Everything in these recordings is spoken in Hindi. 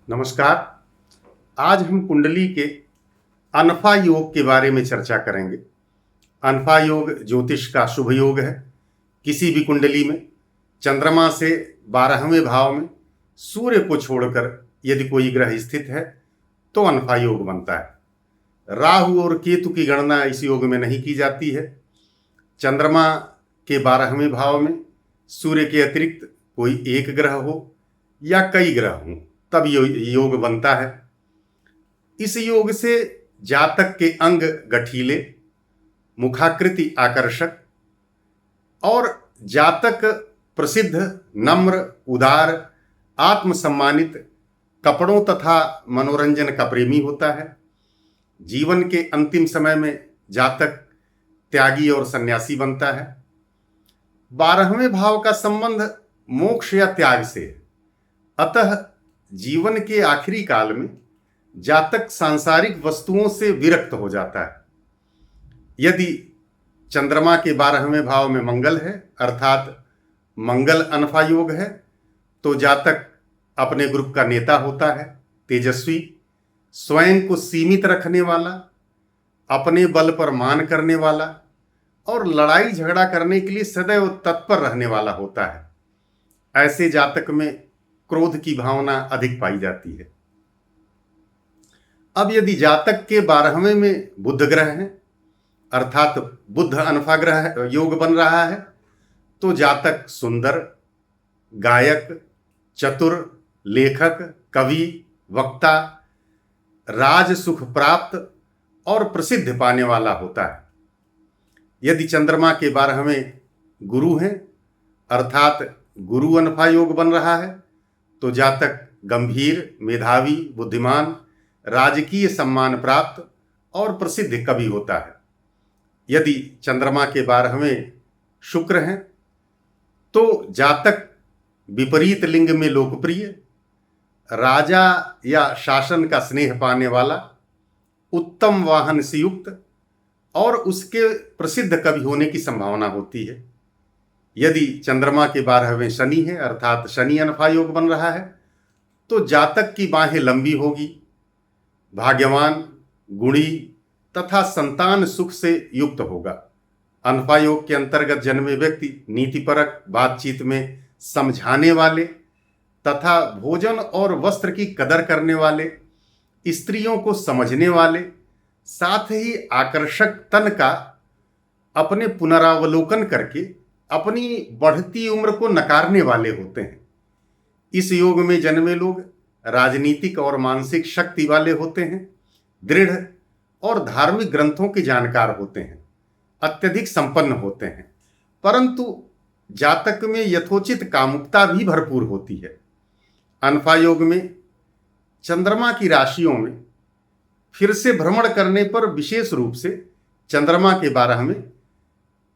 नमस्कार। आज हम कुंडली के अनफा योग के बारे में चर्चा करेंगे। अनफा योग ज्योतिष का शुभ योग है। किसी भी कुंडली में चंद्रमा से 12वें भाव में सूर्य को छोड़कर यदि कोई ग्रह स्थित है तो अनफा योग बनता है। राहु और केतु की गणना इस योग में नहीं की जाती है। चंद्रमा के 12वें भाव में सूर्य के अतिरिक्त कोई एक ग्रह हो या कई ग्रह हों तब योग बनता है। इस योग से जातक के अंग गठीले, मुखाकृति आकर्षक और जातक प्रसिद्ध, नम्र, उदार, आत्मसम्मानित, कपड़ों तथा मनोरंजन का प्रेमी होता है। जीवन के अंतिम समय में जातक त्यागी और सन्यासी बनता है। 12वें भाव का संबंध मोक्ष या त्याग से है। अतः जीवन के आखिरी काल में जातक सांसारिक वस्तुओं से विरक्त हो जाता है। यदि चंद्रमा के 12वें भाव में मंगल है अर्थात मंगल अनफा योग है तो जातक अपने ग्रुप का नेता होता है, तेजस्वी, स्वयं को सीमित रखने वाला, अपने बल पर मान करने वाला और लड़ाई झगड़ा करने के लिए सदैव तत्पर रहने वाला होता है। ऐसे जातक में क्रोध की भावना अधिक पाई जाती है। अब यदि जातक के 12वें में बुध ग्रह है अर्थात बुध अनफा ग्रह योग बन रहा है तो जातक सुंदर, गायक, चतुर, लेखक, कवि, वक्ता, राज सुख प्राप्त और प्रसिद्ध पाने वाला होता है। यदि चंद्रमा के 12वें गुरु हैं अर्थात गुरु अनफा योग बन रहा है तो जातक गंभीर, मेधावी, बुद्धिमान, राजकीय सम्मान प्राप्त और प्रसिद्ध कवि होता है। यदि चंद्रमा के 12वें शुक्र हैं तो जातक विपरीत लिंग में लोकप्रिय, राजा या शासन का स्नेह पाने वाला, उत्तम वाहन से युक्त और उसके प्रसिद्ध कवि होने की संभावना होती है। यदि चंद्रमा के 12वें शनि है अर्थात शनि अनफा योग बन रहा है तो जातक की बाहें लंबी होगी, भाग्यवान, गुणी तथा संतान सुख से युक्त होगा। अनफा योग के अंतर्गत जन्मे व्यक्ति नीतिपरक, बातचीत में समझाने वाले तथा भोजन और वस्त्र की कदर करने वाले, स्त्रियों को समझने वाले, साथ ही आकर्षक तन का अपने पुनरावलोकन करके अपनी बढ़ती उम्र को नकारने वाले होते हैं। इस योग में जन्मे लोग राजनीतिक और मानसिक शक्ति वाले होते हैं, दृढ़ और धार्मिक ग्रंथों के जानकार होते हैं, अत्यधिक संपन्न होते हैं, परंतु जातक में यथोचित कामुकता भी भरपूर होती है। अनफा योग में चंद्रमा की राशियों में फिर से भ्रमण करने पर विशेष रूप से चंद्रमा के 12वें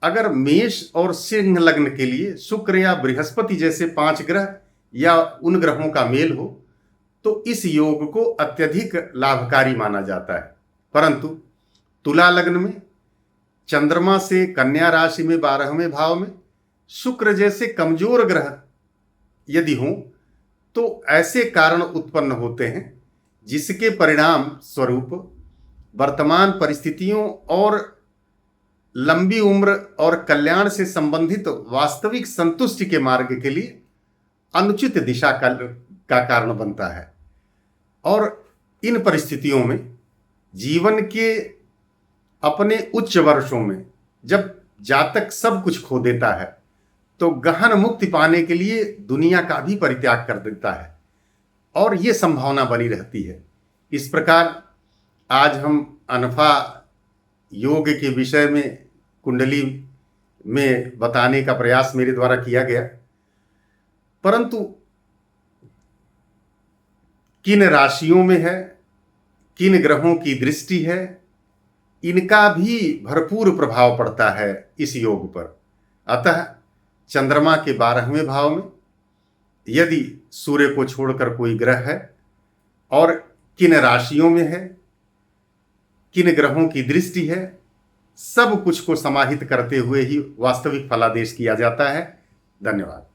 अगर मेष और सिंह लग्न के लिए शुक्र या बृहस्पति जैसे 5 ग्रह या उन ग्रहों का मेल हो तो इस योग को अत्यधिक लाभकारी माना जाता है। परंतु तुला लग्न में चंद्रमा से कन्या राशि में 12वें भाव में शुक्र जैसे कमजोर ग्रह यदि हों तो ऐसे कारण उत्पन्न होते हैं जिसके परिणाम स्वरूप वर्तमान परिस्थितियों और लंबी उम्र और कल्याण से संबंधित वास्तविक संतुष्टि के मार्ग के लिए अनुचित दिशा का कारण बनता है। और इन परिस्थितियों में जीवन के अपने उच्च वर्षों में जब जातक सब कुछ खो देता है तो गहन मुक्ति पाने के लिए दुनिया का भी परित्याग कर देता है और ये संभावना बनी रहती है। इस प्रकार आज हम अनफा योग के विषय में कुंडली में बताने का प्रयास मेरे द्वारा किया गया, परंतु किन राशियों में है, किन ग्रहों की दृष्टि है, इनका भी भरपूर प्रभाव पड़ता है इस योग पर। अतः चंद्रमा के 12वें भाव में यदि सूर्य को छोड़कर कोई ग्रह है और किन राशियों में है, किन ग्रहों की दृष्टि है, सब कुछ को समाहित करते हुए ही वास्तविक फलादेश किया जाता है। धन्यवाद।